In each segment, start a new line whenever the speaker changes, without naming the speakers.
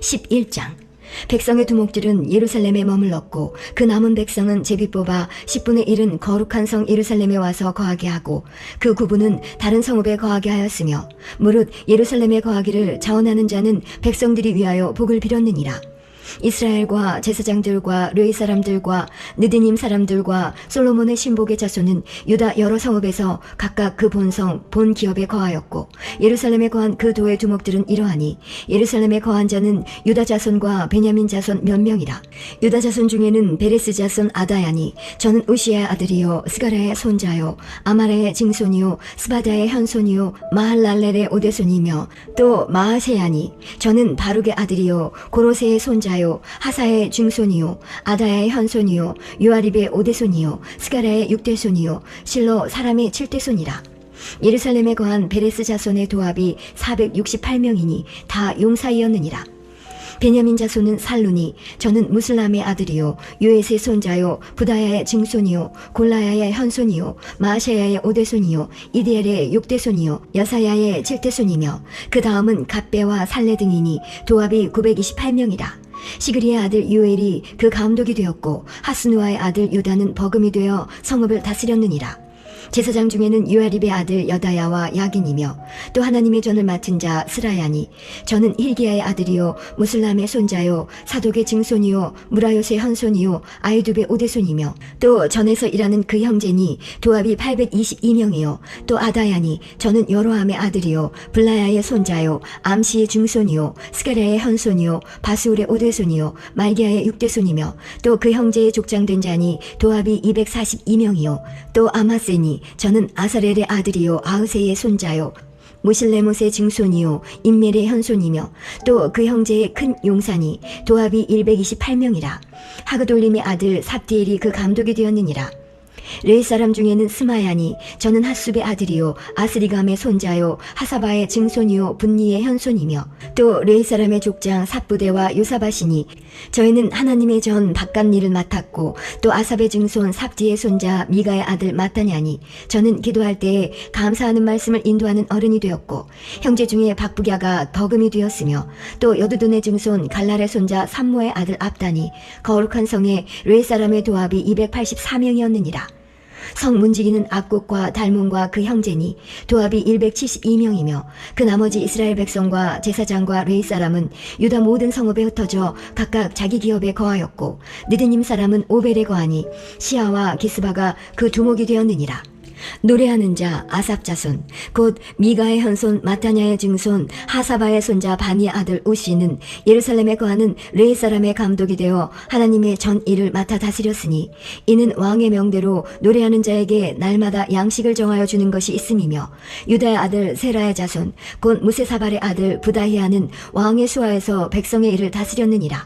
11장. 백성의 두목들은 예루살렘에 머물렀고 그 남은 백성은 제비 뽑아 10분의 1은 거룩한 성 예루살렘에 와서 거하게 하고 그 9분은 다른 성읍에 거하게 하였으며 무릇 예루살렘에 거하기를 자원하는 자는 백성들이 위하여 복을 빌었느니라. 이스라엘과 제사장들과 르이 사람들과 느디님 사람들과 솔로몬의 신복의 자손은 유다 여러 성읍에서 각각 그 본성 본 기업에 거하였고 예루살렘에 거한 그 도의 두목들은 이러하니 예루살렘에 거한 자는 유다 자손과 베냐민 자손 몇 명이라. 유다 자손 중에는 베레스 자손 아다야니 저는 우시아의 아들이요 스가랴의 손자요 아마레의 증손이요 스바다의 현손이요 마할랄렐의 오대손이며 또 마아세야니 저는 바룩의 아들이요 고로세의 손자요 하사의 중손이요 아다야의 현손이요 요아립의 오대손이요 스가랴의 육대손이요 실로 사람의 칠대손이라. 예루살렘에 거한 베레스 자손의 도합이 468명이니 다 용사이었느니라. 베냐민 자손은 살루니 저는 무슬람의 아들이요 요에스의 손자요 부다야의 증손이요 골라야의 현손이요 마아샤야의 오대손이요 이디엘의 육대손이요 여사야의 칠대손이며 그 다음은 갑배와 살레 등이니 도합이 928명이라. 시그리의 아들 유엘이 그 감독이 되었고 하스누아의 아들 유다는 버금이 되어 성읍을 다스렸느니라. 제사장 중에는 요아립의 아들 여다야와 야긴이며 또 하나님의 전을 맡은 자 스라야니 저는 힐기야의 아들이요 무슬람의 손자요 사독의 증손이요 무라요스의 현손이요 아이두베의 오대손이며 또 전에서 일하는 그 형제니 도합이 822명이요 또 아다야니 저는 여로함의 아들이요 블라야의 손자요 암시의 증손이요 스가랴의 현손이요 바스울의 오대손이요 말기야의 육대손이며 또 그 형제의 족장된 자니 도합이 242명이요 또 아마세니 저는 아사렐의 아들이요 아흐세의 손자요 무실레못의 증손이요 임멜의 현손이며 또 그 형제의 큰 용산이 도합이 128명이라. 하그돌림의 아들 삽디엘이 그 감독이 되었느니라. 르이 사람 중에는 스마야니 저는 핫숲의 아들이요 아스리감의 손자요 하사바의 증손이요 분니의 현손이며 또 르이 사람의 족장 삽부대와 요사바시니 저희는 하나님의 전 바깥일을 맡았고 또 아삽의 증손 삽디의 손자 미가의 아들 마따냐니 저는 기도할 때에 감사하는 말씀을 인도하는 어른이 되었고 형제 중에 박부갸가 버금이 되었으며 또 여두둔의 증손 갈랄의 손자 삼모의 아들 압다니 거룩한 성에 르이 사람의 도합이 284명이었느니라. 성 문지기는 악국과 달몬과 그 형제니 도합이 172명이며 그 나머지 이스라엘 백성과 제사장과 레위 사람은 유다 모든 성읍에 흩어져 각각 자기 기업에 거하였고 느드님 사람은 오벨에 거하니 시아와 기스바가 그 두목이 되었느니라. 노래하는 자 아삽 자손 곧 미가의 현손 마타냐의 증손 하사바의 손자 바니의 아들 우시는 예루살렘에 거하는 레이 사람의 감독이 되어 하나님의 전 일을 맡아 다스렸으니 이는 왕의 명대로 노래하는 자에게 날마다 양식을 정하여 주는 것이 있음이며 유다의 아들 세라의 자손 곧 무세사발의 아들 부다히아는 왕의 수하에서 백성의 일을 다스렸느니라.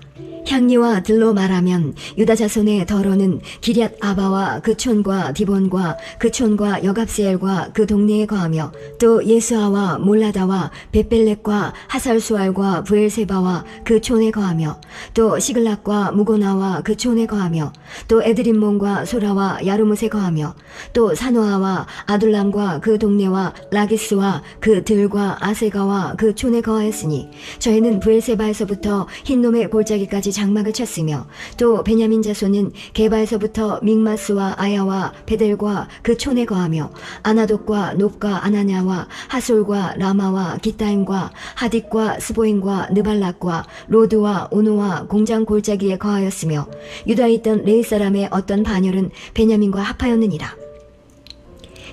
향리와 들로 말하면 유다 자손의 더러는 기럇 아바와 그 촌과 디본과 그 촌과 여갑세엘과 그 동네에 거하며 또 예수아와 몰라다와 벳벨렉과 하살수알과 부엘세바와 그 촌에 거하며 또 시글락과 무고나와 그 촌에 거하며 또 에드림몬과 소라와 야르못에 거하며 또 사노아와 아둘람과 그 동네와 라기스와 그 들과 아세가와 그 촌에 거하였으니 저희는 부엘세바에서부터 흰놈의 골짜기까지 장막을 쳤으며 또 베냐민 자손은 게바에서부터 믹마스와 아야와 베델과 그 촌에 거하며 아나돗과 높과 아나냐와 하솔과 라마와 기타임과 하딕과 스보임과 느발락과 로드와 오노와 공장 골짜기에 거하였으며 유다에 있던 레위 사람의 어떤 반열은 베냐민과 합하였느니라.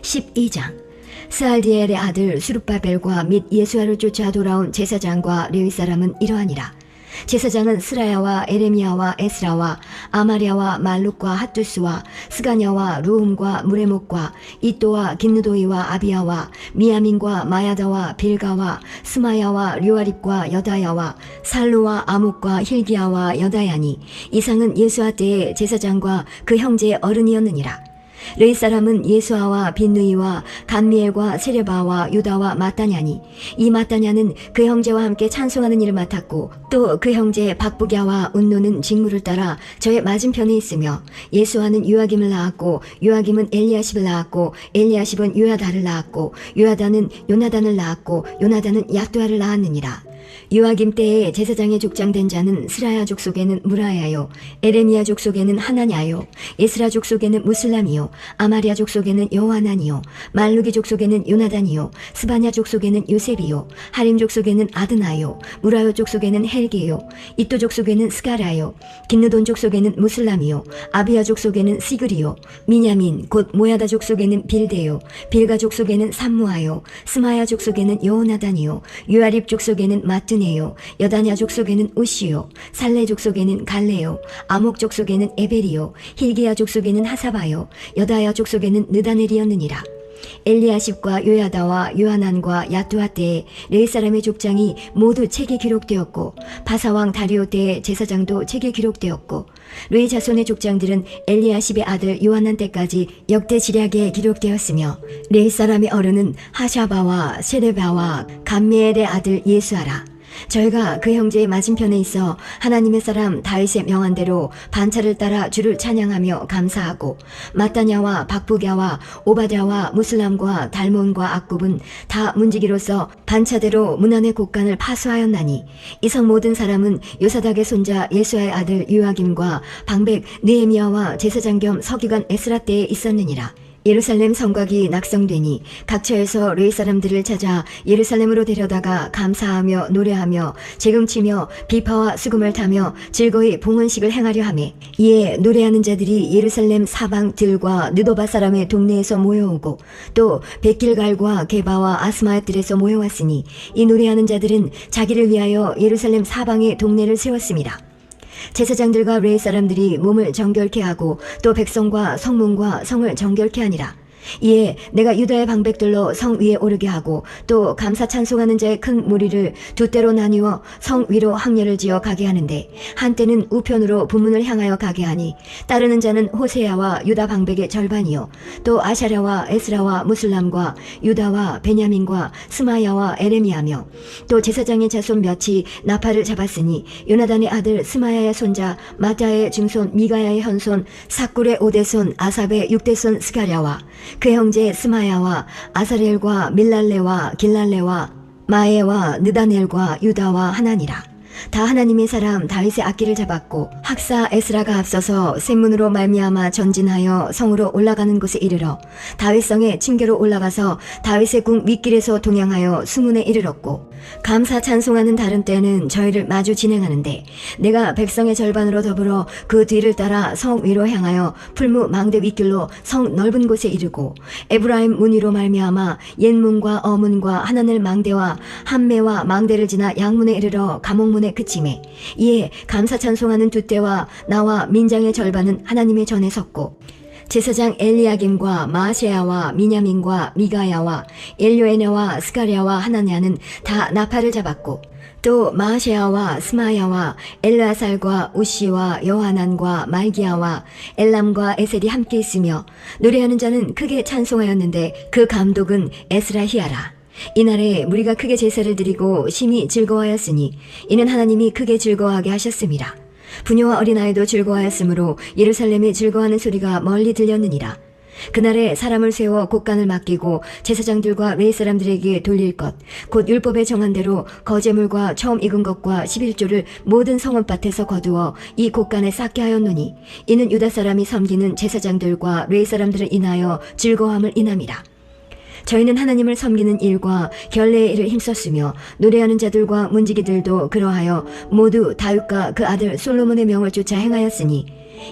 12장. 스알디엘의 아들 수룹바벨과 및 예수아를 쫓아 돌아온 제사장과 레위 사람은 이러하니라. 제사장은 스라야와 에레미야와 에스라와 아마랴와 말룩과 핫두스와 스가냐와 루움과 무레목과 이또와 긴느도이와 아비야와 미야민과 마야다와 빌가와 스마야와 류아립과 여다야와 살루와 아목과 힐기야와 여다야니 이상은 예수아 때의 제사장과 그 형제의 어른이었느니라. 레위 사람은 예수아와 빈느이와 간미엘과 세레바와 유다와 마따냐니 이 마따냐는 그 형제와 함께 찬송하는 일을 맡았고 또 그 형제 박부갸와 운노는 직무를 따라 저의 맞은편에 있으며 예수아는 요아김을 낳았고 요아김은 엘리야십을 낳았고 엘리야십은 요야다를 낳았고 요야다는 요나단을 낳았고 요나단은 약도아를 낳았느니라. 요아김 때에 제사장의 족장된 자는 스라야 족속에는 무라야요, 에레미야 족속에는 하나냐요, 에스라 족속에는 무슬람이요, 아마리아 족속에는 요하난이요, 말루기 족속에는 요나단이요, 스바냐 족속에는 요셉이요, 하림 족속에는 아드나요, 무라요 족속에는 헬게요, 이또 족속에는 스가라요, 긴느돈 족속에는 무슬람이요, 아비야 족속에는 시그리요, 미냐민 곧 모야다 족속에는 빌데요, 빌가 족속에는 삼무아요, 스마야 족속에는 요나단이요, 유아립 족속에는 마뜨네요, 여다냐 족속에는 우시요, 살레 족속에는 갈레요, 아목 족속에는 에벨이요, 힐기야 족속에는 하사바요, 여다야 족속에는 느다넬이었느니라. 엘리야십과 요야다와 요하난과 야뚜아 때에 레위 사람의 족장이 모두 책에 기록되었고, 바사왕 다리오 때의 제사장도 책에 기록되었고, 레위 자손의 족장들은 엘리야십의 아들 요하난 때까지 역대 지략에 기록되었으며, 레위 사람의 어른은 하샤바와 세레바와 감미엘의 아들 예수아라. 저희가 그 형제의 맞은편에 있어 하나님의 사람 다윗의 명한대로 반차를 따라 주를 찬양하며 감사하고, 마따냐와 박부갸와 오바댜와 무슬람과 달몬과 악굽은 다 문지기로서 반차대로 문안의 곡간을 파수하였나니, 이 성 모든 사람은 요사닥의 손자 예수아의 아들 요아김과 방백 느헤미야와 제사장 겸 서기관 에스라 때에 있었느니라. 예루살렘 성곽이 낙성되니 각처에서 레위 사람들을 찾아 예루살렘으로 데려다가 감사하며 노래하며 재금치며 비파와 수금을 타며 즐거이 봉헌식을 행하려 하매, 이에 노래하는 자들이 예루살렘 사방 들과 느도바 사람의 동네에서 모여오고 또 백길갈과 게바와 아스마의 뜰에서 모여왔으니, 이 노래하는 자들은 자기를 위하여 예루살렘 사방의 동네를 세웠습니다. 제사장들과 레위 사람들이 몸을 정결케 하고 또 백성과 성문과 성을 정결케 하니라. 이에 내가 유다의 방백들로 성 위에 오르게 하고 또 감사 찬송하는 자의 큰 무리를 두 때로 나뉘어 성 위로 항렬을 지어 가게 하는데, 한때는 우편으로 분문을 향하여 가게 하니, 따르는 자는 호세야와 유다 방백의 절반이요, 또 아샤랴와 에스라와 무슬람과 유다와 베냐민과 스마야와 에레미야며, 또 제사장의 자손 몇이 나팔을 잡았으니, 요나단의 아들 스마야의 손자 마타의 증손 미가야의 현손 삭굴의 5대손 아삽의 6대손 스가랴와 그 형제 스마야와 아사렐과 밀랄레와 길랄레와 마에와 느다넬과 유다와 하나니라. 다 하나님의 사람 다윗의 악기를 잡았고, 학사 에스라가 앞서서 샘문으로 말미암아 전진하여 성으로 올라가는 곳에 이르러 다윗성의 층계로 올라가서 다윗의 궁 윗길에서 동행하여 수문에 이르렀고, 감사 찬송하는 다른 때는 저희를 마주 진행하는데, 내가 백성의 절반으로 더불어 그 뒤를 따라 성 위로 향하여 풀무 망대 윗길로 성 넓은 곳에 이르고, 에브라임 문 위로 말미암아 옛문과 어문과 하나늘 망대와 한매와 망대를 지나 양문에 이르러 감옥문에 그치매, 이에 감사 찬송하는 두 때와 나와 민장의 절반은 하나님의 전에 섰고, 제사장 엘리야김과 마아세야와 미냐민과 미가야와 엘요에네와 스가랴와 하나냐는 다 나팔을 잡았고, 또 마아세야와 스마야와 엘르아살과 우시와 여하난과 말기야와 엘람과 에셀이 함께 있으며, 노래하는 자는 크게 찬송하였는데 그 감독은 에스라히야라. 이날에 무리가 크게 제사를 드리고 심히 즐거워하였으니, 이는 하나님이 크게 즐거워하게 하셨습니다. 부녀와 어린아이도 즐거워하였으므로 예루살렘이 즐거워하는 소리가 멀리 들렸느니라. 그날에 사람을 세워 곡간을 맡기고 제사장들과 레위 사람들에게 돌릴 것, 곧 율법에 정한 대로 거제물과 처음 익은 것과 11조를 모든 성읍밭에서 거두어 이 곡간에 쌓게 하였노니, 이는 유다 사람이 섬기는 제사장들과 레위 사람들을 인하여 즐거워함을 인함이라. 저희는 하나님을 섬기는 일과 결례의 일을 힘썼으며, 노래하는 자들과 문지기들도 그러하여 모두 다윗과 그 아들 솔로몬의 명을 쫓아 행하였으니,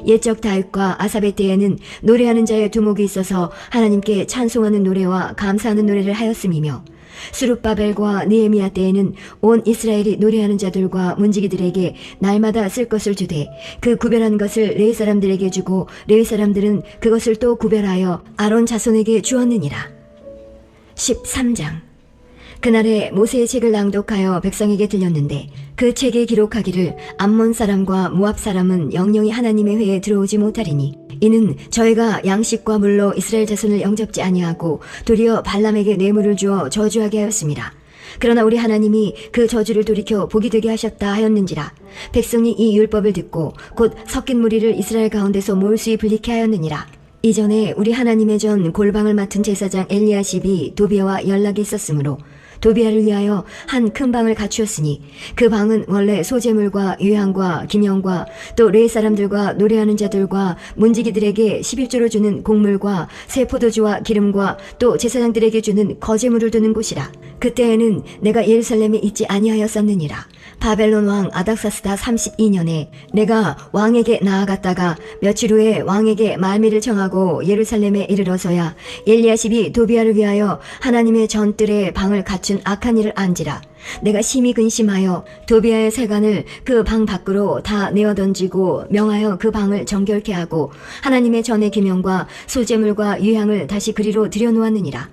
옛적 다윗과 아삽의 때에는 노래하는 자의 두목이 있어서 하나님께 찬송하는 노래와 감사하는 노래를 하였음이며, 스룹바벨과 느헤미야 때에는 온 이스라엘이 노래하는 자들과 문지기들에게 날마다 쓸 것을 주되, 그 구별한 것을 레위 사람들에게 주고 레위 사람들은 그것을 또 구별하여 아론 자손에게 주었느니라. 13장. 그날에 모세의 책을 낭독하여 백성에게 들렸는데, 그 책에 기록하기를 암몬 사람과 모압 사람은 영영이 하나님의 회에 들어오지 못하리니, 이는 저희가 양식과 물로 이스라엘 자손을 영접지 아니하고 도리어 발람에게 뇌물을 주어 저주하게 하였습니다. 그러나 우리 하나님이 그 저주를 돌이켜 복이 되게 하셨다 하였는지라. 백성이 이 율법을 듣고 곧 섞인 무리를 이스라엘 가운데서 몰수히 분리케 하였느니라. 이전에 우리 하나님의 전 골방을 맡은 제사장 엘리야십이 도비아와 연락이 있었으므로 도비아를 위하여 한 큰 방을 갖추었으니 그 방은 원래 소재물과 유향과 기념과 또 레위 사람들과 노래하는 자들과 문지기들에게 11조로 주는 곡물과 새 포도주와 기름과 또 제사장들에게 주는 거제물을 두는 곳이라. 그때에는 내가 예루살렘에 있지 아니하였었느니라. 바벨론 왕 아닥사스다 32년에 내가 왕에게 나아갔다가 며칠 후에 왕에게 말미를 정하고 예루살렘에 이르러서야 엘리야십이 도비아를 위하여 하나님의 전뜰에 방을 갖춘 악한 일을 안지라. 내가 심히 근심하여 도비아의 세간을 그 방 밖으로 다 내어 던지고 명하여 그 방을 정결케 하고 하나님의 전의 기명과 소재물과 유향을 다시 그리로 들여놓았느니라.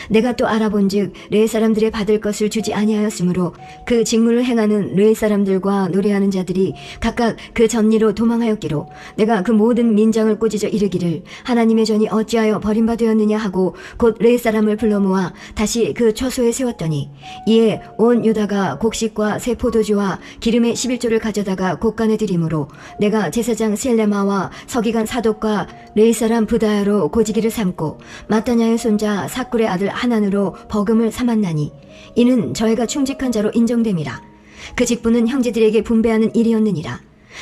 내가 또 알아본즉 레위 사람들의 받을 것을 주지 아니하였으므로 그 직무를 행하는 레위 사람들과 노래하는 자들이 각각 그 전리로 도망하였기로 내가 그 모든 민장을 꾸짖어 이르기를 하나님의 전이 어찌하여 버림받았느냐 하고 곧 레위 사람을 불러 모아 다시 그 처소에 세웠더니 이에 온 유다가 곡식과 새 포도주와 기름의 11조를 가져다가 곳간에 드림으로 내가 제사장 셀레마와 서기관 사독과 레위 사람 부다야로 고지기를 삼고 마따냐의 손자 사꿀의 아들 하난으로 버금을 삼았나니 이는 저희가 충직한 자로 인정됨이라. 그 직분은 형제들에게 분배하는 일이었느니라.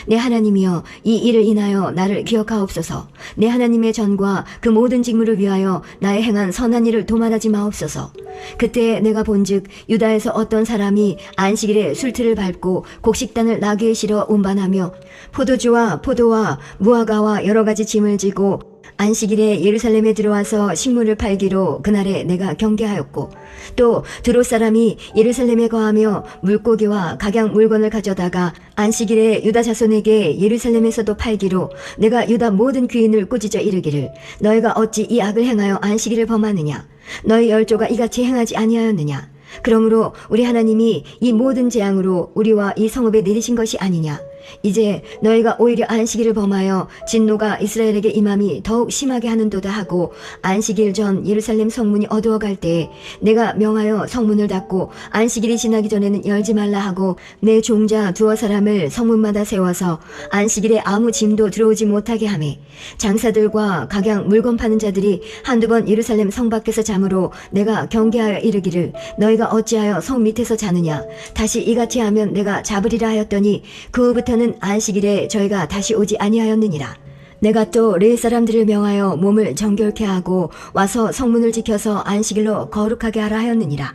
내 하나님이여 이 일을 인하여 나를 기억하옵소서. 내 하나님의 전과 그 모든 직무를 위하여 나의 행한 선한 일을 도말하지 마옵소서. 그때 내가 본즉 유다에서 어떤 사람이 안식일에 술틀을 밟고 곡식단을 나귀에 실어 운반하며 포도주와 포도와 무화과와 여러 가지 짐을 지고 안식일에 예루살렘에 들어와서 식물을 팔기로 그날에 내가 경계하였고 또 드롯 사람이 예루살렘에 거하며 물고기와 각양 물건을 가져다가 안식일에 유다 자손에게 예루살렘에서도 팔기로 내가 유다 모든 귀인을 꾸짖어 이르기를 너희가 어찌 이 악을 행하여 안식일을 범하느냐 너희 열조가 이같이 행하지 아니하였느냐 그러므로 우리 하나님이 이 모든 재앙으로 우리와 이 성읍에 내리신 것이 아니냐 이제 너희가 오히려 안식일을 범하여 진노가 이스라엘에게 임함이 더욱 심하게 하는도다 하고 안식일 전 예루살렘 성문이 어두워갈 때에 내가 명하여 성문을 닫고 안식일이 지나기 전에는 열지 말라 하고 내 종자 두어 사람을 성문마다 세워서 안식일에 아무 짐도 들어오지 못하게 하매 장사들과 각양 물건 파는 자들이 한두 번 예루살렘 성 밖에서 잠으로 내가 경계하여 이르기를 너희가 어찌하여 성 밑에서 자느냐 다시 이같이 하면 내가 잡으리라 하였더니 그 후부터는 안식일에 저희가 다시 오지 아니하였느니라. 내가 또 레위 사람들을 명하여 몸을 정결케 하고 와서 성문을 지켜서 안식일로 거룩하게 하라 하였느니라.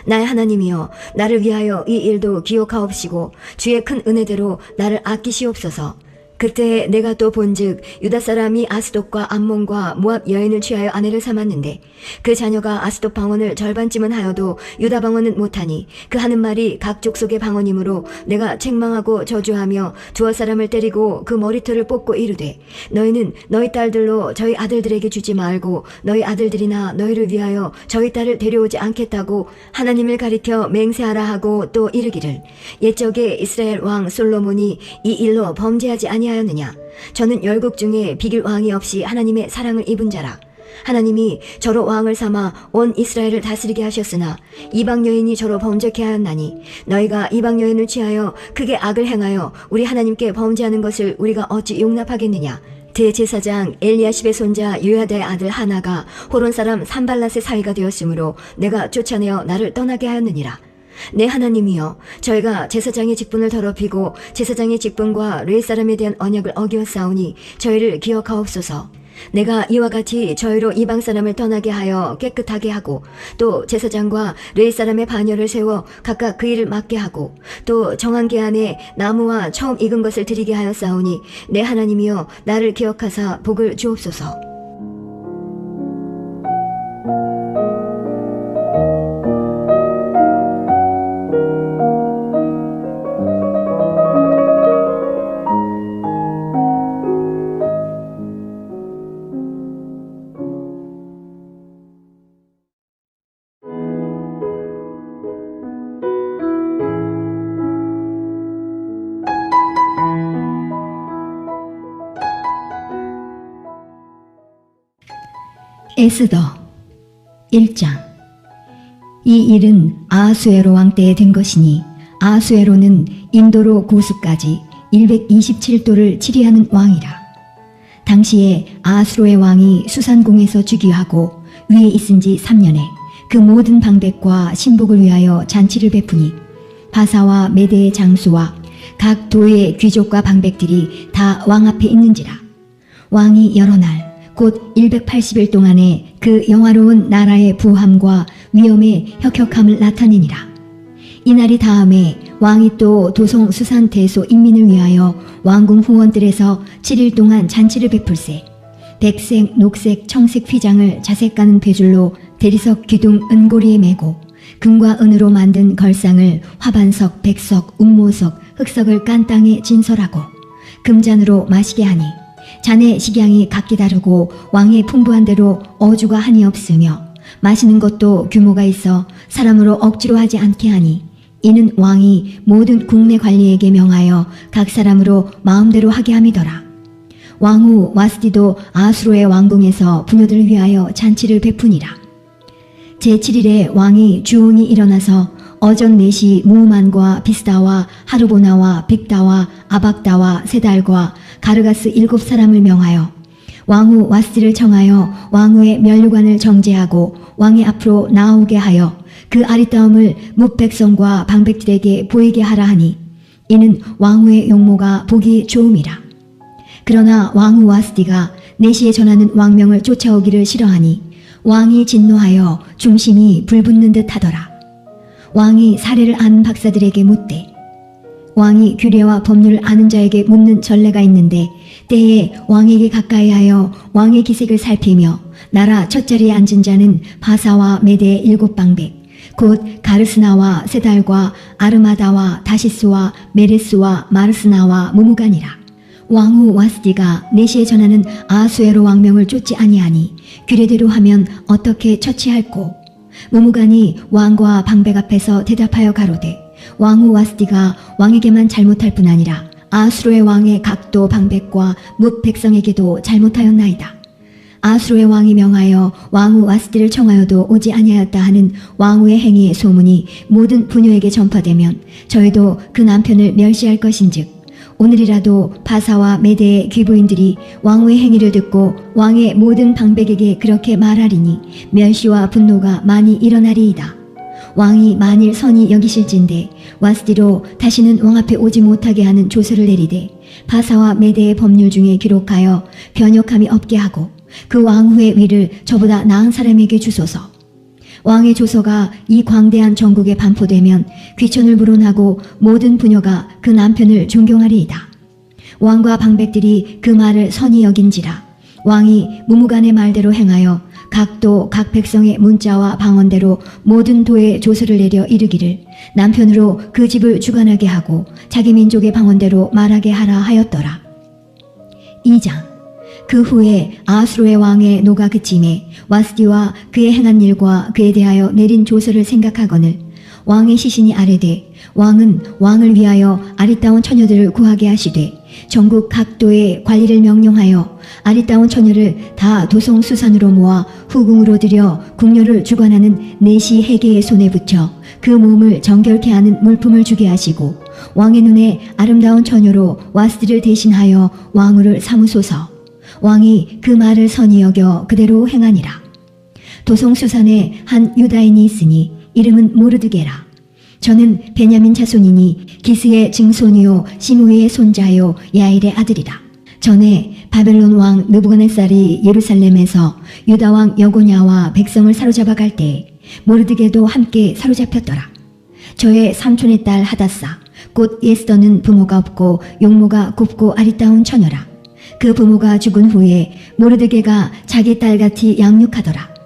나의 하나님이여 나를 위하여 이 일도 기억하옵시고 주의 큰 은혜대로 나를 아끼시옵소서. 그때 내가 또 본즉 유다 사람이 아스돗과 암몬과 모압 여인을 취하여 아내를 삼았는데 그 자녀가 아스돗 방언을 절반쯤은 하여도 유다 방언은 못하니 그 하는 말이 각 족속의 방언이므로 내가 책망하고 저주하며 두어 사람을 때리고 그 머리털을 뽑고 이르되 너희는 너희 딸들로 저희 아들들에게 주지 말고 너희 아들들이나 너희를 위하여 저희 딸을 데려오지 않겠다고 하나님을 가리켜 맹세하라 하고 또 이르기를 옛적에 이스라엘 왕 솔로몬이 이 일로 범죄하지 아니하였느냐 저는 열국 중에 비길 왕이 없이 하나님의 사랑을 입은 자라. 하나님이 저로 왕을 삼아 온 이스라엘을 다스리게 하셨으나 이방 여인이 저로 범죄케 하였나니 너희가 이방 여인을 취하여 크게 악을 행하여 우리 하나님께 범죄하는 것을 우리가 어찌 용납하겠느냐. 대제사장 엘리야십의 손자 요야다의 아들 하나가 호론 사람 산발랏의 사위가 되었으므로 내가 쫓아내어 나를 떠나게 하였느니라. 내 하나님이여 저희가 제사장의 직분을 더럽히고 제사장의 직분과 레위 사람에 대한 언약을 어기었사오니 저희를 기억하옵소서. 내가 이와 같이 저희로 이방 사람을 떠나게 하여 깨끗하게 하고 또 제사장과 레위 사람의 반열을 세워 각각 그 일을 맡게 하고 또 정한 계 안에 나무와 처음 익은 것을 드리게 하였사오니 내 하나님이여 나를 기억하사 복을 주옵소서.
에스더 1장. 이 일은 아하수에로 왕 때에 된 것이니 아하수에로는 인도로 고수까지 127도를 치리하는 왕이라. 당시에 아하수로의 왕이 수산궁에서 즉위하고 위에 있은 지 3년에 그 모든 방백과 신복을 위하여 잔치를 베푸니 바사와 메대의 장수와 각 도의 귀족과 방백들이 다 왕 앞에 있는지라. 왕이 여러 날 곧 180일 동안에 그 영화로운 나라의 부함과 위엄의 혁혁함을 나타내니라. 이날이 다음에 왕이 또 도성 수산대소 인민을 위하여 왕궁 후원들에서 7일 동안 잔치를 베풀세. 백색, 녹색, 청색 휘장을 자색 가는 배줄로 대리석 기둥 은고리에 메고 금과 은으로 만든 걸상을 화반석, 백석, 운모석, 흑석을 깐 땅에 진설하고 금잔으로 마시게 하니 잔의 식양이 각기 다르고 왕의 풍부한 대로 어주가 한이 없으며 마시는 것도 규모가 있어 사람으로 억지로 하지 않게 하니 이는 왕이 모든 국내 관리에게 명하여 각 사람으로 마음대로 하게 함이더라. 왕후 와스디도 아수로의 왕궁에서 부녀들을 위하여 잔치를 베푸니라. 제7일에 왕이 주운이 일어나서 어전 4시 무만과 비스다와 하르보나와 빅다와 아박다와 세달과 가르가스 7사람을 명하여 왕후 와스디를 청하여 왕후의 면류관을 정제하고 왕의 앞으로 나오게 하여 그 아리따움을 뭇백성과 방백들에게 보이게 하라 하니 이는 왕후의 용모가 보기 좋음이라. 그러나 왕후 와스디가 4시에 전하는 왕명을 쫓아오기를 싫어하니 왕이 진노하여 중심이 불붙는 듯 하더라. 왕이 사례를 아는 박사들에게 묻되 왕이 규례와 법률을 아는 자에게 묻는 전례가 있는데 때에 왕에게 가까이 하여 왕의 기색을 살피며 나라 첫자리에 앉은 자는 바사와 메대의 7방백 곧 가르스나와 세달과 아르마다와 다시스와 메레스와 마르스나와 무무간이라. 왕후 와스디가 4시에 전하는 아수에로 왕명을 쫓지 아니하니 규례대로 하면 어떻게 처치할꼬. 무무간이 왕과 방백 앞에서 대답하여 가로되 왕후 와스디가 왕에게만 잘못할 뿐 아니라 아수로의 왕의 각도 방백과 뭇 백성에게도 잘못하였나이다. 아수로의 왕이 명하여 왕후 와스디를 청하여도 오지 아니하였다 하는 왕후의 행위의 소문이 모든 부녀에게 전파되면 저희도 그 남편을 멸시할 것인즉 오늘이라도 바사와 메대의 귀부인들이 왕후의 행위를 듣고 왕의 모든 방백에게 그렇게 말하리니 멸시와 분노가 많이 일어나리이다. 왕이 만일 선히 여기실진대 와스디로 다시는 왕 앞에 오지 못하게 하는 조서를 내리되 바사와 메대의 법률 중에 기록하여 변역함이 없게 하고 그 왕후의 위를 저보다 나은 사람에게 주소서. 왕의 조서가 이 광대한 전국에 반포되면 귀천을 불온하고 모든 부녀가 그 남편을 존경하리이다. 왕과 방백들이 그 말을 선히 여긴지라 왕이 무무간의 말대로 행하여 각도 각 백성의 문자와 방언대로 모든 도에 조서를 내려 이르기를 남편으로 그 집을 주관하게 하고 자기 민족의 방언대로 말하게 하라 하였더라. 2장. 그 후에 아수로의 왕의 노가 그침에 와스디와 그의 행한 일과 그에 대하여 내린 조서를 생각하거늘 왕의 시신이 아뢰되 왕은 왕을 위하여 아리따운 처녀들을 구하게 하시되 전국 각도의 관리를 명령하여 아리따운 처녀를 다 도성 수산으로 모아 후궁으로 들여 궁녀를 주관하는 4시 해계의 손에 붙여 그 몸을 정결케 하는 물품을 주게 하시고 왕의 눈에 아름다운 처녀로 와스디를 대신하여 왕후를 삼으소서. 왕이 그 말을 선히 여겨 그대로 행하니라. 도성수산에 한 유다인이 있으니 이름은 모르드게라. 저는 베냐민 자손이니 기스의 증손이요 시므이의 손자요 야일의 아들이라. 전에 바벨론 왕 느부갓네살이 예루살렘에서 유다 왕 여고냐와 백성을 사로잡아 갈 때에 모르드게도 함께 사로잡혔더라. 저의 삼촌의 딸 하다사 곧 예스더는 부모가 없고 용모가 곱고 아리따운 처녀라. 그 부모가 죽은 후에 모르드게가 자기 딸같이 양육하더라.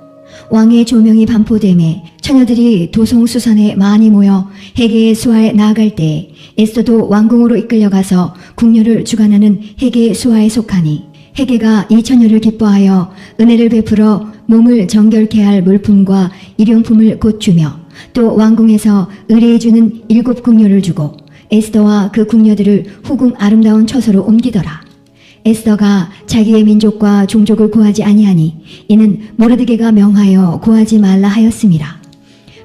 왕의 조명이 반포됨에 처녀들이 도성수산에 많이 모여 해계의 수하에 나아갈 때에 에스더도 왕궁으로 이끌려가서 궁녀를 주관하는 해계의 수하에 속하니 해계가 이 처녀를 기뻐하여 은혜를 베풀어 몸을 정결케 할 물품과 일용품을 곧 주며 또 왕궁에서 의뢰해주는 7 궁녀를 주고 에스더와 그 궁녀들을 후궁 아름다운 처소로 옮기더라. 에스더가 자기의 민족과 종족을 구하지 아니하니 이는 모르드게가 명하여 구하지 말라 하였음이라.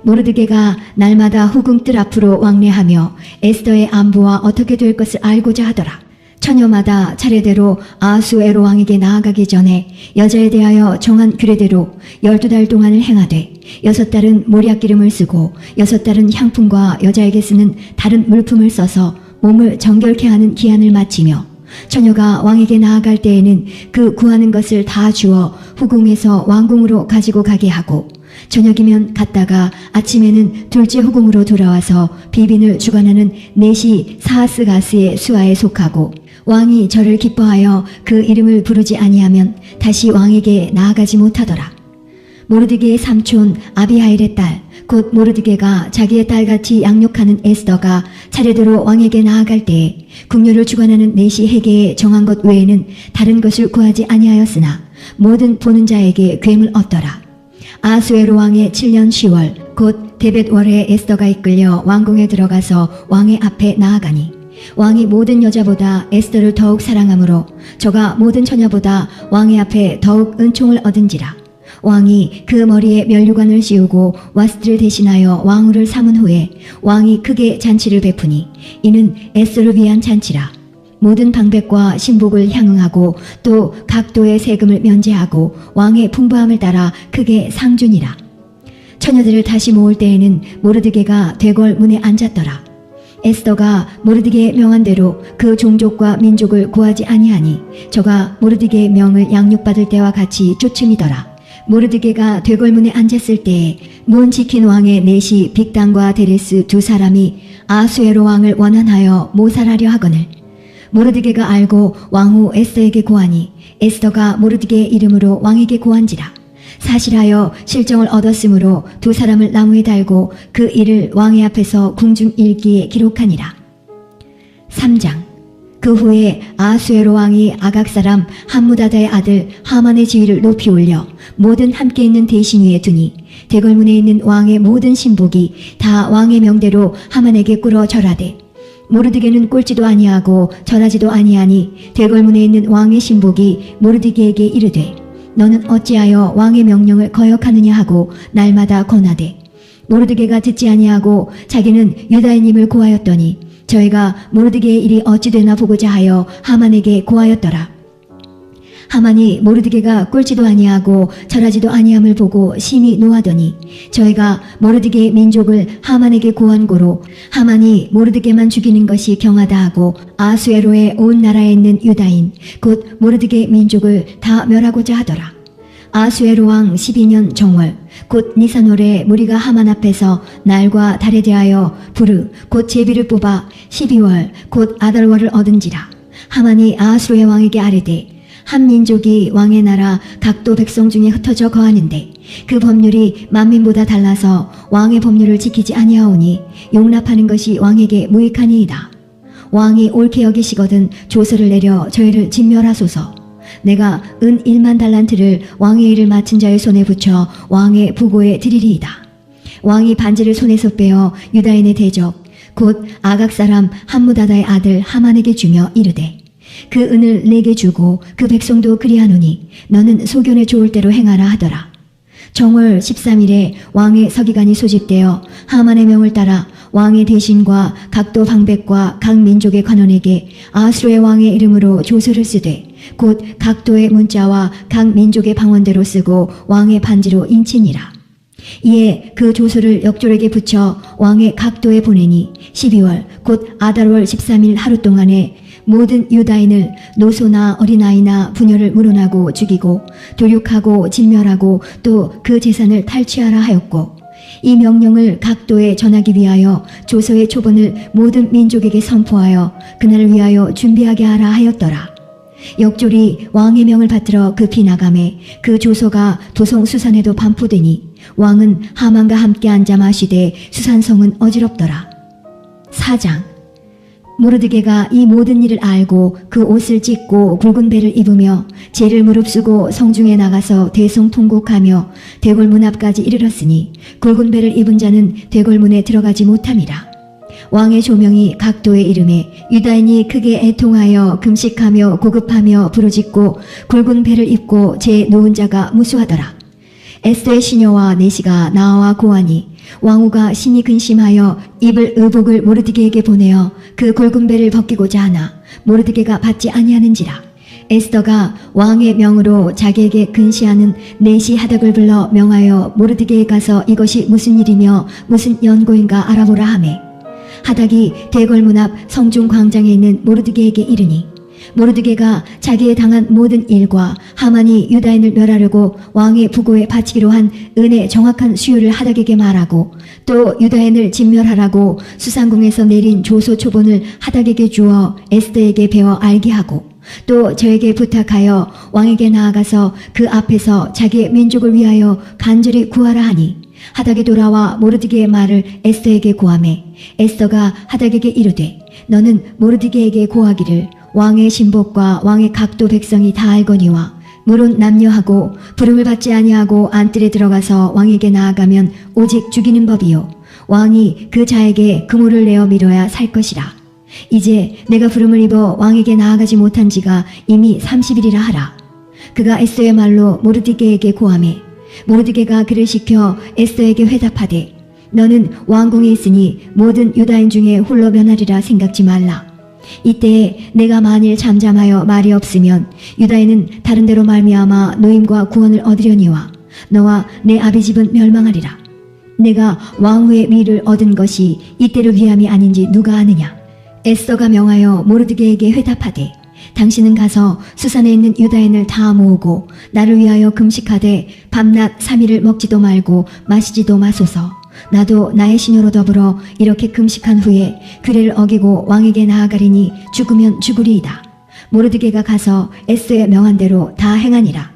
모르드게가 날마다 후궁 뜰 앞으로 왕래하며 에스더의 안부와 어떻게 될 것을 알고자 하더라. 처녀마다 차례대로 아수에로 왕에게 나아가기 전에 여자에 대하여 정한 규례대로 12달 동안을 행하되 6달은 모략기름을 쓰고 6달은 향품과 여자에게 쓰는 다른 물품을 써서 몸을 정결케 하는 기한을 마치며 처녀가 왕에게 나아갈 때에는 그 구하는 것을 다 주어 후궁에서 왕궁으로 가지고 가게 하고 저녁이면 갔다가 아침에는 둘째 후궁으로 돌아와서 비빈을 주관하는 넷이 사하스가스의 수하에 속하고 왕이 저를 기뻐하여 그 이름을 부르지 아니하면 다시 왕에게 나아가지 못하더라. 모르드게의 삼촌 아비하일의 딸 곧 모르드게가 자기의 딸같이 양육하는 에스더가 차례대로 왕에게 나아갈 때에 궁녀를 주관하는 넷이 해계에 정한 것 외에는 다른 것을 구하지 아니하였으나 모든 보는 자에게 괴물 얻더라. 아수에로 왕의 7년 10월 곧 데벳월에 에스더가 이끌려 왕궁에 들어가서 왕의 앞에 나아가니 왕이 모든 여자보다 에스더를 더욱 사랑하므로 저가 모든 처녀보다 왕의 앞에 더욱 은총을 얻은지라. 왕이 그 머리에 면류관을 씌우고 와스트를 대신하여 왕후를 삼은 후에 왕이 크게 잔치를 베푸니 이는 에스더를 위한 잔치라. 모든 방백과 신복을 향응하고 또 각도의 세금을 면제하고 왕의 풍부함을 따라 크게 상준이라. 처녀들을 다시 모을 때에는 모르드게가 되궐 문에 앉았더라. 에스더가 모르드게의 명한 대로 그 종족과 민족을 구하지 아니하니 저가 모르드게의 명을 양육받을 때와 같이 쫓음이더라. 모르드게가 되궐문에 앉았을 때에 문 지킨 왕의 넷이 빅단과 데레스 두 사람이 아수에로 왕을 원한하여 모살하려 하거늘 모르드게가 알고 왕후 에스더에게 고하니 에스더가 모르드게의 이름으로 왕에게 고한지라. 사실하여 실정을 얻었으므로 두 사람을 나무에 달고 그 일을 왕의 앞에서 궁중 일기에 기록하니라. 3장. 그 후에 아수에로 왕이 아각 사람 함무다다의 아들 하만의 지위를 높이 올려 모든 함께 있는 대신 위에 두니 대궐문에 있는 왕의 모든 신복이 다 왕의 명대로 하만에게 꿇어 절하되 모르드게는 꿇지도 아니하고 절하지도 아니하니 대궐문에 있는 왕의 신복이 모르드게에게 이르되 너는 어찌하여 왕의 명령을 거역하느냐 하고 날마다 권하되 모르드게가 듣지 아니하고 자기는 유다인임을 고하였더니 저희가 모르드게의 일이 어찌 되나 보고자 하여 하만에게 고하였더라. 하만이 모르드게가 꿇지도 아니하고 절하지도 아니함을 보고 심히 노하더니 저희가 모르드게의 민족을 하만에게 고한 고로 하만이 모르드게만 죽이는 것이 경하다 하고 아수에로의 온 나라에 있는 유다인 곧 모르드게의 민족을 다 멸하고자 하더라. 아수에로 왕 12년 정월 곧 니산월에 무리가 하만 앞에서 날과 달에 대하여 부르 곧 제비를 뽑아 12월 곧 아달월을 얻은지라. 하만이 아수르의 왕에게 아뢰되 한 민족이 왕의 나라 각도 백성 중에 흩어져 거하는데 그 법률이 만민보다 달라서 왕의 법률을 지키지 아니하오니 용납하는 것이 왕에게 무익하니이다. 왕이 옳게 여기시거든 조서를 내려 저희를 진멸하소서. 내가 은 1만 달란트를 왕의 일을 맡은 자의 손에 붙여 왕의 부고에 드리리이다. 왕이 반지를 손에서 빼어 유다인의 대적 곧 아각 사람 함무다다의 아들 하만에게 주며 이르되 그 은을 내게 주고 그 백성도 그리하노니 너는 소견에 좋을 대로 행하라 하더라. 정월 13일에 왕의 서기관이 소집되어 하만의 명을 따라 왕의 대신과 각도 방백과 각 민족의 관원에게 아수르의 왕의 이름으로 조서를 쓰되 곧 각도의 문자와 각 민족의 방언대로 쓰고 왕의 반지로 인치니라. 이에 그 조서를 역졸에게 붙여 왕의 각도에 보내니 12월 곧 아달월 13일 하루 동안에 모든 유다인을 노소나 어린아이나 부녀를 물어나고 죽이고 도륙하고 진멸하고 또 그 재산을 탈취하라 하였고 이 명령을 각도에 전하기 위하여 조서의 초본을 모든 민족에게 선포하여 그날을 위하여 준비하게 하라 하였더라. 역졸이 왕의 명을 받들어 급히 나가매 그 조서가 도성 수산에도 반포되니 왕은 하만과 함께 앉아 마시되 수산성은 어지럽더라. 4장. 모르드게가 이 모든 일을 알고 그 옷을 찢고 굵은 배를 입으며 제를 무릅쓰고 성중에 나가서 대성 통곡하며 대궐문 앞까지 이르렀으니 굵은 배를 입은 자는 대궐문에 들어가지 못함이라. 왕의 조명이 각도에 이름에 유다인이 크게 애통하여 금식하며 고급하며 부르짖고 굵은 배를 입고 제 누운 자가 무수하더라. 에스더의 시녀와 내시가 나와 고하니 왕후가 심히 근심하여 입을 의복을 모르드게에게 보내어 그 굵은 배를 벗기고자 하나 모르드게가 받지 아니하는지라. 에스더가 왕의 명으로 자기에게 근시하는 내시 하닥을 불러 명하여 모르드게에 가서 이것이 무슨 일이며 무슨 연고인가 알아보라 하매, 하닥이 대궐문 앞 성중 광장에 있는 모르드게에게 이르니, 모르드게가 자기에 당한 모든 일과 하만이 유다인을 멸하려고 왕의 부고에 바치기로 한 은의 정확한 수요를 하닥에게 말하고, 또 유다인을 진멸하라고 수상궁에서 내린 조소 초본을 하닥에게 주어 에스더에게 배워 알게 하고, 또 저에게 부탁하여 왕에게 나아가서 그 앞에서 자기의 민족을 위하여 간절히 구하라 하니, 하닥이 돌아와 모르드게의 말을 에스더에게 고하매, 에스더가 하닥에게 이르되, 너는 모르드게에게 고하기를 왕의 신복과 왕의 각도 백성이 다 알거니와 물론 남녀하고 부름을 받지 아니하고 안뜰에 들어가서 왕에게 나아가면 오직 죽이는 법이요, 왕이 그 자에게 그물을 내어 밀어야 살 것이라. 이제 내가 부름을 입어 왕에게 나아가지 못한 지가 이미 30일이라 하라. 그가 에스더의 말로 모르드게에게 고하매, 모르드게가 그를 시켜 에스더에게 회답하되, 너는 왕궁에 있으니 모든 유다인 중에 홀로 면하리라 생각지 말라. 이때에 내가 만일 잠잠하여 말이 없으면 유다인은 다른 데로 말미암아 노임과 구원을 얻으려니와 너와 내 아비 집은 멸망하리라. 내가 왕후의 위를 얻은 것이 이때를 위함이 아닌지 누가 아느냐. 에스더가 명하여 모르드게에게 회답하되, 당신은 가서 수산에 있는 유다인을 다 모으고 나를 위하여 금식하되 밤낮 3일을 먹지도 말고 마시지도 마소서. 나도 나의 시녀로 더불어 이렇게 금식한 후에 규례를 어기고 왕에게 나아가리니 죽으면 죽으리이다. 모르드게가 가서 에스더의 명한 대로 다 행하니라.